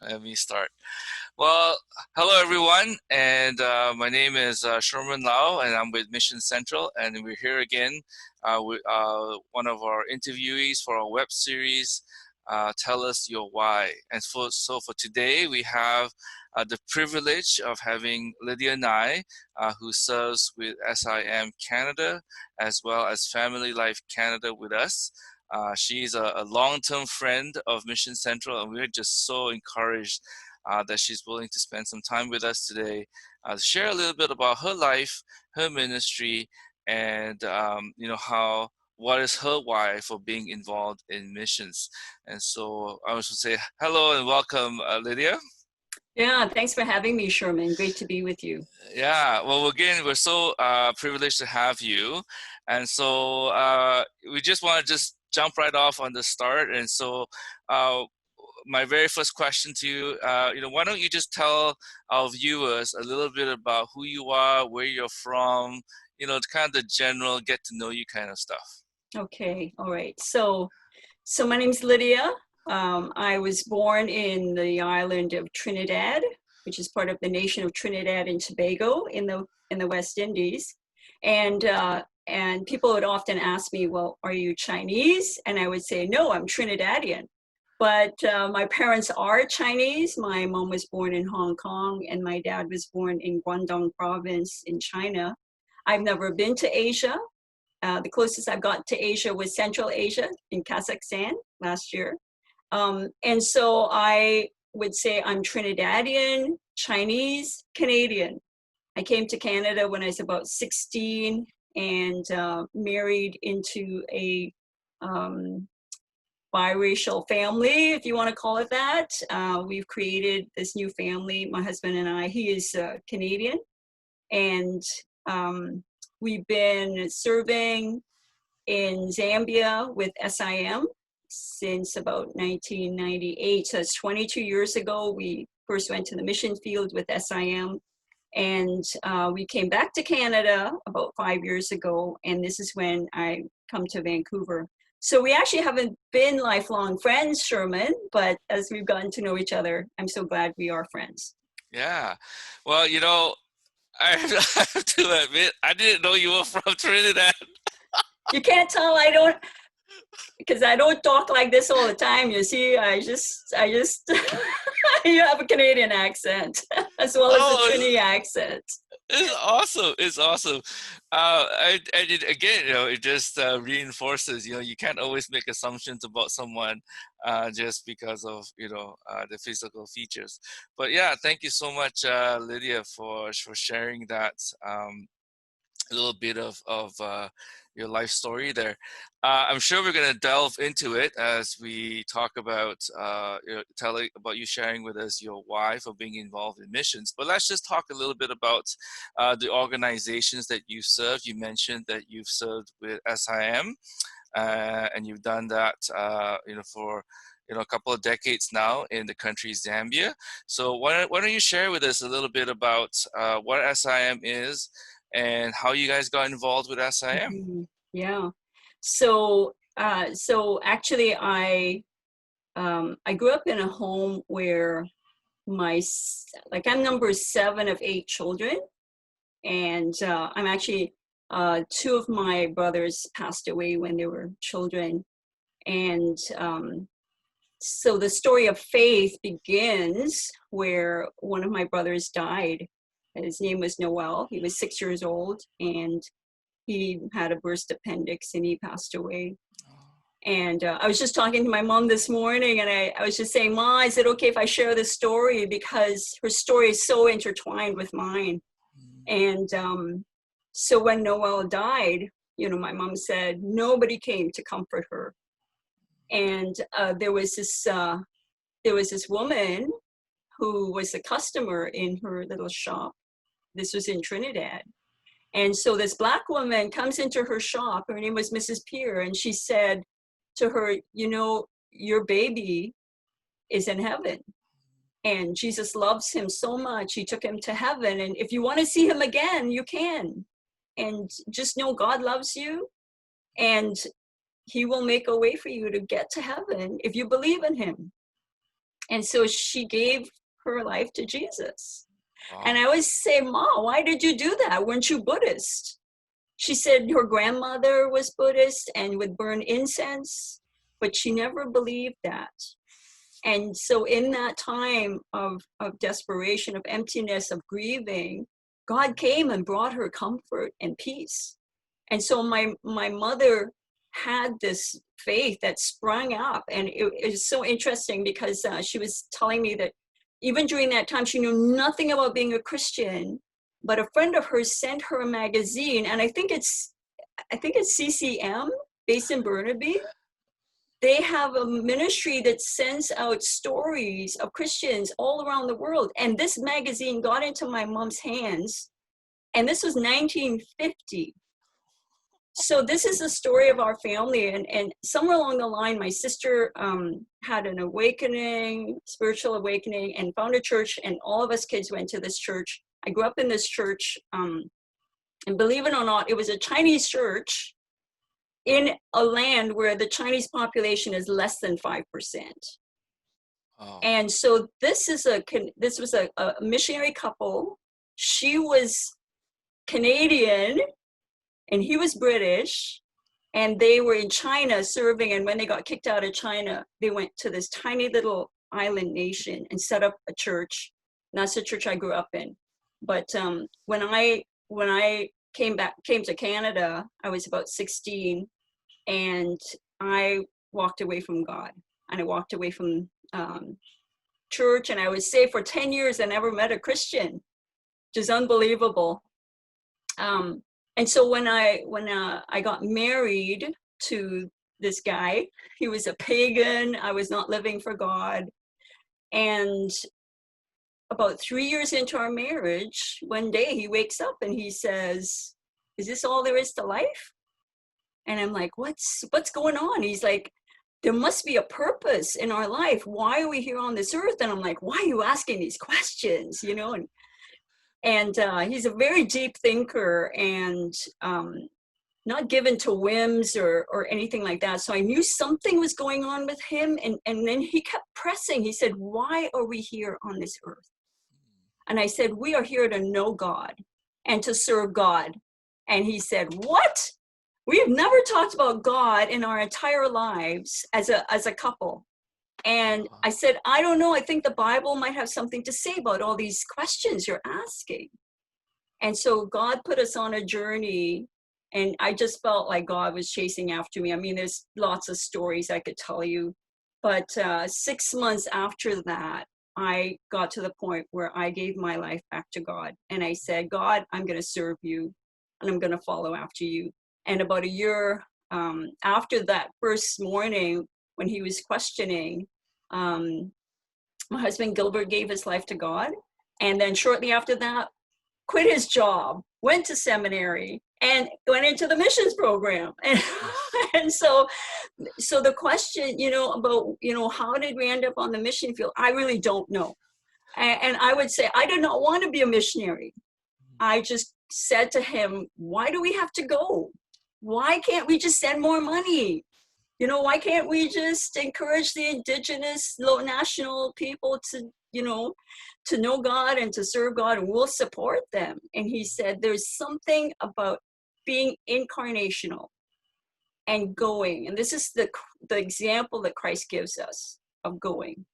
Let me start. Well, hello everyone, and my name is Sherman Lau, and I'm with Mission Central, and we're here again with one of our interviewees for our web series, Tell Us Your Why. And for today, we have the privilege of having Lydia Nigh, who serves with SIM Canada, as well as Family Life Canada with us. She's a long-term friend of Mission Central, and we're just so encouraged that she's willing to spend some time with us today to share a little bit about her life, her ministry, and what is her why for being involved in missions. And so I was to say hello and welcome, Lydia. Yeah, thanks for having me, Sherman. Great to be with you. Yeah, well, again, we're so privileged to have you, and so we just want to just jump right off on the start. And so, uh, my very first question to you, why don't you just tell our viewers a little bit about who you are, where you're from, kind of the general get to know you kind of stuff. Okay, all right. So my name's Lydia. I was born in the island of Trinidad, which is part of the nation of Trinidad and Tobago in the West Indies. And people would often ask me, well, are you Chinese? And I would say, no, I'm Trinidadian. But my parents are Chinese. My mom was born in Hong Kong, and my dad was born in Guangdong province in China. I've never been to Asia. The closest I've got to Asia was Central Asia in Kazakhstan last year. And so I would say I'm Trinidadian, Chinese, Canadian. I came to Canada when I was about 16 and married into a biracial family, if you want to call it that. We've created this new family, my husband and I. He is Canadian, and we've been serving in Zambia with SIM since about 1998. So it's 22 years ago. We first went to the mission field with SIM, and we came back to Canada about 5 years ago, and this is when I come to Vancouver. So we actually haven't been lifelong friends, Sherman, but as we've gotten to know each other, I'm so glad we are friends. Yeah, well, I have to admit, I didn't know you were from Trinidad. You can't tell because I don't talk like this all the time. You see, I just you have a Canadian accent as well as a Oh, Trini accent. it's awesome. It's awesome. Again, it just reinforces, you can't always make assumptions about someone just because of, the physical features. But yeah, thank you so much, Lydia, for sharing that. A little bit of your life story there. I'm sure we're going to delve into it as we talk about telling about you sharing with us your why for being involved in missions. But let's just talk a little bit about the organizations that you served. You mentioned that you've served with SIM, and you've done that, for a couple of decades now in the country Zambia. So why don't you share with us a little bit about what SIM is and how you guys got involved with SIM? Mhm. Yeah. So actually, I grew up in a home where I'm number 7 of 8 children, and I'm actually two of my brothers passed away when they were children, and so the story of faith begins where one of my brothers died. His name was Noel. He was 6 years old, and he had a burst appendix, and he passed away. And I was just talking to my mom this morning, and I was just saying, Ma, is it okay if I share this story? Because her story is so intertwined with mine. And so when Noel died, my mom said nobody came to comfort her. And there was this woman who was a customer in her little shop. This was in Trinidad. And so this Black woman comes into her shop. Her name was Mrs. Peer, and she said to her, your baby is in heaven. And Jesus loves him so much, he took him to heaven. And if you want to see him again, you can. And just know God loves you, and he will make a way for you to get to heaven if you believe in him. And so she gave her life to Jesus. And Wow. I always say, Ma, why did you do that? Weren't you Buddhist? She said her grandmother was Buddhist and would burn incense, but she never believed that. And so in that time of desperation, of emptiness, of grieving, God came and brought her comfort and peace. And so my mother had this faith that sprung up, and it was so interesting because she was telling me that even during that time she knew nothing about being a Christian, but a friend of hers sent her a magazine, and I think it's CCM based in Burnaby. They have a ministry that sends out stories of Christians all around the world, and this magazine got into my mom's hands, and this was 1950. So this is the story of our family, and somewhere along the line, my sister had an awakening, spiritual awakening, and found a church, and all of us kids went to this church. I grew up in this church, and believe it or not, it was a Chinese church in a land where the Chinese population is less than 5%. Oh. And so this was a missionary couple. She was Canadian and he was British, and they were in China serving. And when they got kicked out of China, they went to this tiny little island nation and set up a church. And that's the church I grew up in. But when I came to Canada, I was about 16, and I walked away from God, and I walked away from church, and I was saved for 10 years. I never met a Christian, which is unbelievable. And so when I got married to this guy, he was a pagan. I was not living for God. And about 3 years into our marriage, one day he wakes up and he says, "Is this all there is to life?" And I'm like, what's going on? He's like, "There must be a purpose in our life. Why are we here on this earth?" And I'm like, "Why are you asking these questions?" You know, and he's a very deep thinker, and not given to whims or anything like that. So I knew something was going on with him. And then he kept pressing. He said, "Why are we here on this earth?" And I said, "We are here to know God and to serve God." And he said, "What? We've never talked about God in our entire lives as a couple." And I said, "I don't know. I think the Bible might have something to say about all these questions you're asking." And so God put us on a journey, and I just felt like God was chasing after me. I mean, there's lots of stories I could tell you, but 6 months after that, I got to the point where I gave my life back to God. And I said, "God, I'm going to serve you, and I'm going to follow after you." And about a year after that first morning when he was questioning, my husband Gilbert gave his life to God. And then shortly after that, quit his job, went to seminary, and went into the missions program. And so the question, about, how did we end up on the mission field? I really don't know. And I would say, I did not want to be a missionary. I just said to him, "Why do we have to go? Why can't we just send more money? Why can't we just encourage the indigenous low national people to know God and to serve God, and we'll support them?" And he said, "There's something about being incarnational and going." And this is the example that Christ gives us of going.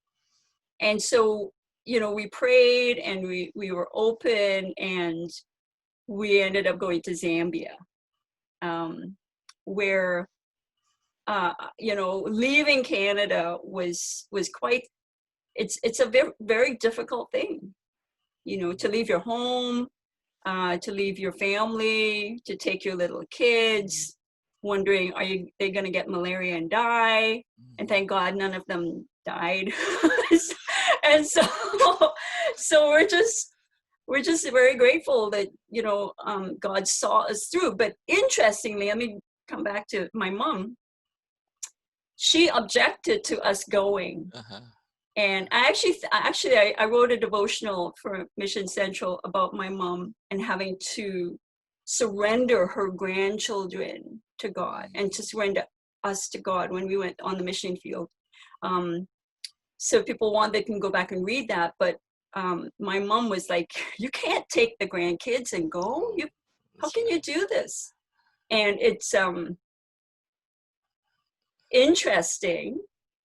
And so, we prayed, and we were open, and we ended up going to Zambia, where leaving Canada was quite, it's a very, very difficult thing, to leave your home, to leave your family, to take your little kids, wondering, they going to get malaria and die? And thank God none of them died. And so we're just very grateful that, God saw us through. But interestingly, let me come back to my mom. She objected to us going. Uh-huh. And I wrote a devotional for Mission Central about my mom and having to surrender her grandchildren to God and to surrender us to God when we went on the mission field. So people want, they can go back and read that. But my mom was like, you can't take the grandkids and go. Oh, How that's can you right. do this? And it's interesting.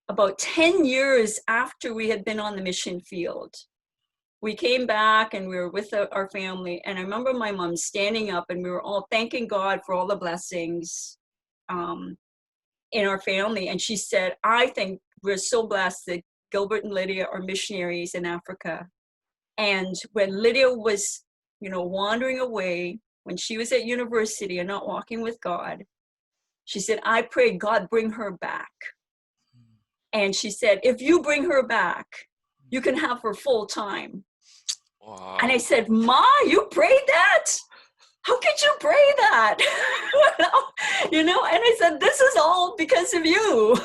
About 10 years after we had been on the mission field, we came back and we were with our family. And I remember my mom standing up and we were all thanking God for all the blessings in our family. And she said, I think we're so blessed that Gilbert and Lydia are missionaries in Africa. And when Lydia was, wandering away, when she was at university and not walking with God, she said, I pray God bring her back. And she said, if you bring her back, you can have her full time. And I Wow. said, Ma, you prayed that? How could you pray that? And I said, this is all because of you,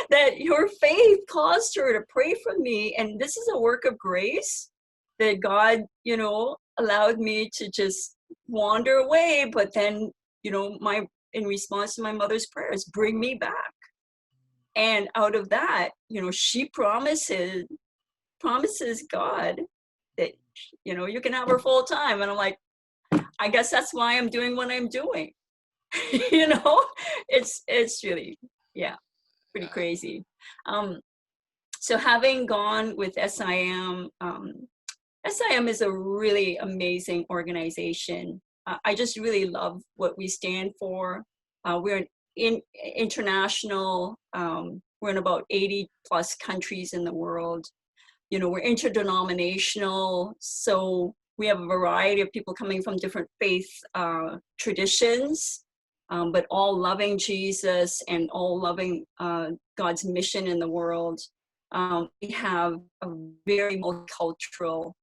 that your faith caused her to pray for me. And this is a work of grace that God, allowed me to just wander away. But then, in response to my mother's prayers, bring me back. And out of that, she promises God that, you can have her full time. And I'm like, I guess that's why I'm doing what I'm doing. It's really, yeah, pretty Yeah. crazy. So having gone with SIM, SIM is a really amazing organization. I just really love what we stand for. We're international. We're in about 80 plus countries in the world. We're interdenominational, so we have a variety of people coming from different faith traditions, but all loving Jesus and all loving God's mission in the world. We have a very multicultural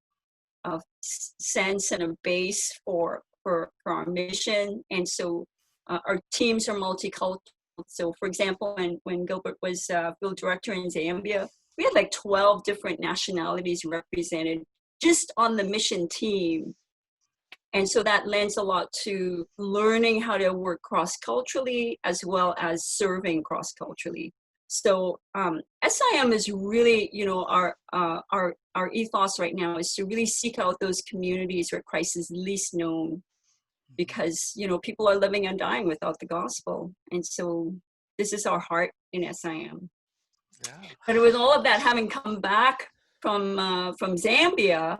sense and a base for our mission, and so our teams are multicultural. So, for example, when Gilbert was field director in Zambia, we had like 12 different nationalities represented just on the mission team. And so that lends a lot to learning how to work cross-culturally as well as serving cross-culturally. So SIM is really, our ethos right now is to really seek out those communities where Christ is least known, because, people are living and dying without the gospel. And so this is our heart in SIM. Yeah. But it was all of that having come back from Zambia.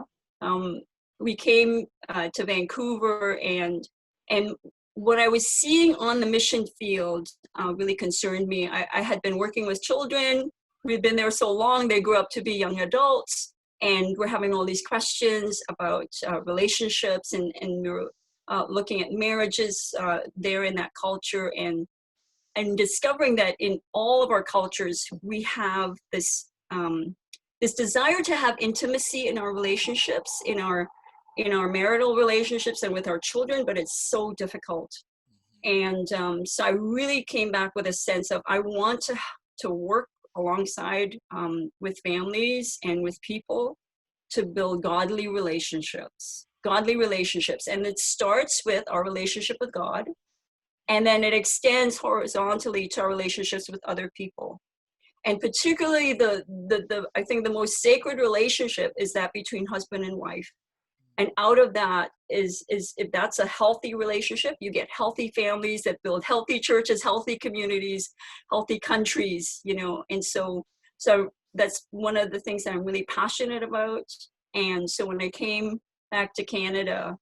We came to Vancouver, and what I was seeing on the mission field really concerned me. I had been working with children. We'd been there so long, they grew up to be young adults, and we're having all these questions about relationships, and we were looking at marriages there in that culture, and discovering that in all of our cultures, we have this this desire to have intimacy in our relationships, in our marital relationships and with our children, but it's so difficult. And so I really came back with a sense of, I want to work alongside with families and with people to build godly relationships. And it starts with our relationship with God, and then it extends horizontally to our relationships with other people. And particularly the I think the most sacred relationship is that between husband and wife. And out of that is if that's a healthy relationship, you get healthy families that build healthy churches, healthy communities, healthy countries, And so that's one of the things that I'm really passionate about. And so when I came back to Canada,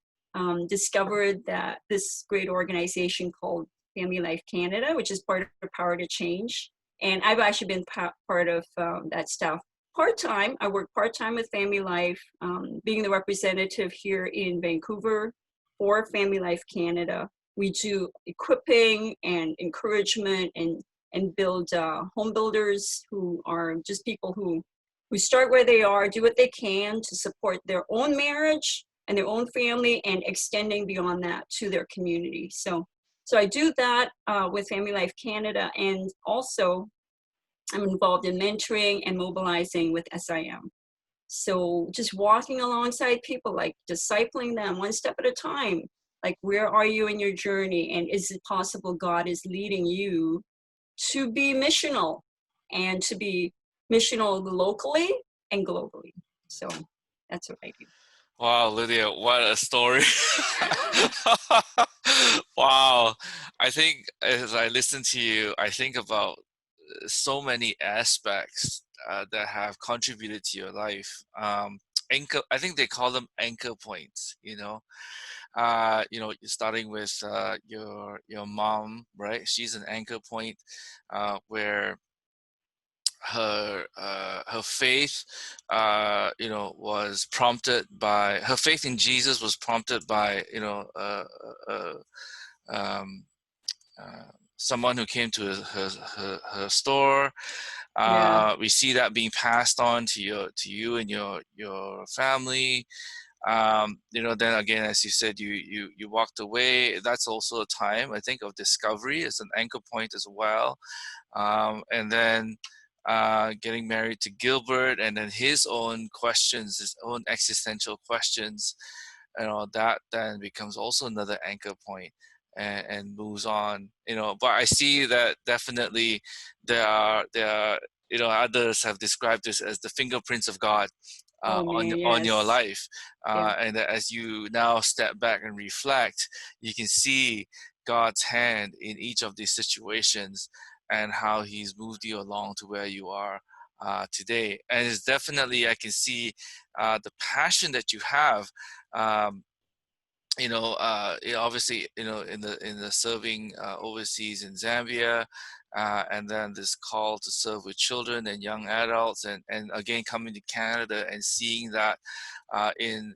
discovered that this great organization called FamilyLife Canada, which is part of Power to Change. And I've actually been part of that staff part-time. I work part-time with FamilyLife, being the representative here in Vancouver for FamilyLife Canada. We do equipping and encouragement and build home builders who are just people who start where they are, do what they can to support their own marriage and their own family, and extending beyond that to their community. So I do that with FamilyLife Canada, and also I'm involved in mentoring and mobilizing with SIM. So just walking alongside people, like discipling them one step at a time. Like, where are you in your journey? And is it possible God is leading you to be missional and to be missional locally and globally. So that's what I do. Wow, Lydia, what a story. Wow. I think as I listen to you, I think about so many aspects that have contributed to your life. Anchor, I think they call them anchor points, starting with your mom, right? She's an anchor point where her faith was prompted by her faith in Jesus was prompted by uh, um, uh, someone who came to her store. Yeah. We see that being passed on to you and your family. Then again, as you said, you walked away. That's also a time, I think, of discovery as an anchor point as well. And then getting married to Gilbert, and then his own questions, his own existential questions, that then becomes also another anchor point, and moves on. But I see that definitely there are others have described this as the fingerprints of God Oh on man, on your yes. life, Yeah. and that as you now step back and reflect, you can see God's hand in each of these situations and how He's moved you along to where you are today. And it's definitely, I can see the passion that you have. Um, obviously, in the serving overseas in Zambia, and then this call to serve with children and young adults, and again coming to Canada and seeing that in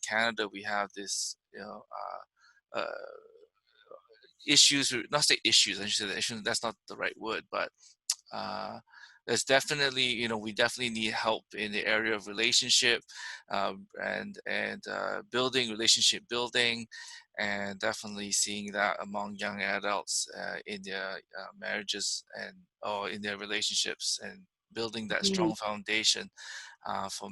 Canada we have this issues, not say issues, I should say issues, that's not the right word, but uh, there's definitely, we definitely need help in the area of relationship, and building relationship building, and definitely seeing that among young adults in their marriages and or in their relationships, and building that Mhm. strong foundation for